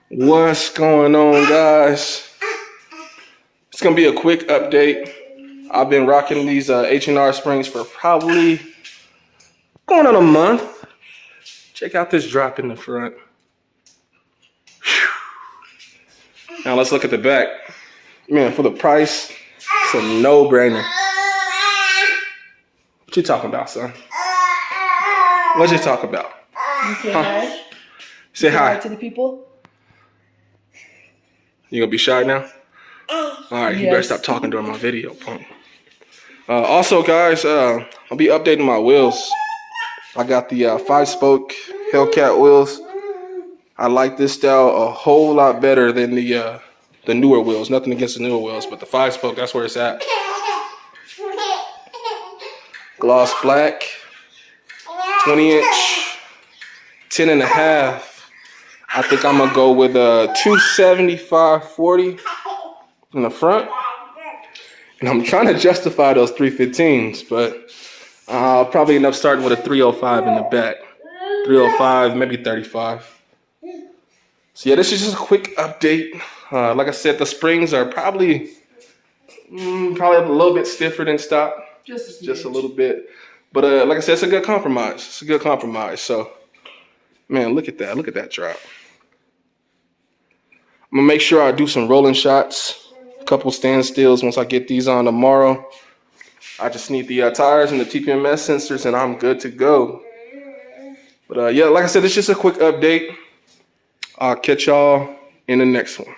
What's going on, guys? It's gonna be a quick update. I've been rocking these H&R Springs for probably going on a month. Check out this drop in the front. Whew. Now let's look at the back. Man, for the price, it's a no-brainer. What you talking about, son? What you talking about? You say hi. Say hi to the people. You gonna be shy now? Alright, yes. You better stop talking during my video, punk. Also, guys, I'll be updating my wheels. I got the 5-spoke Hellcat wheels. I like this style a whole lot better than the newer wheels. Nothing against the newer wheels, but the 5-spoke, that's where it's at. Gloss black, 20-inch, 10.5. I think I'm gonna go with a 275/40 in the front. And I'm trying to justify those 315s, but I'll probably end up starting with a 305 in the back. 305, maybe 35. So yeah, this is just a quick update. Like I said, the springs are probably a little bit stiffer than stock. Just a little bit. But like I said, it's a good compromise. It's a good compromise. So, man, look at that. Look at that drop. I'm gonna make sure I do some rolling shots, a couple standstills once I get these on tomorrow. I just need the tires and the TPMS sensors and I'm good to go. But yeah, like I said, it's just a quick update. I'll catch y'all in the next one.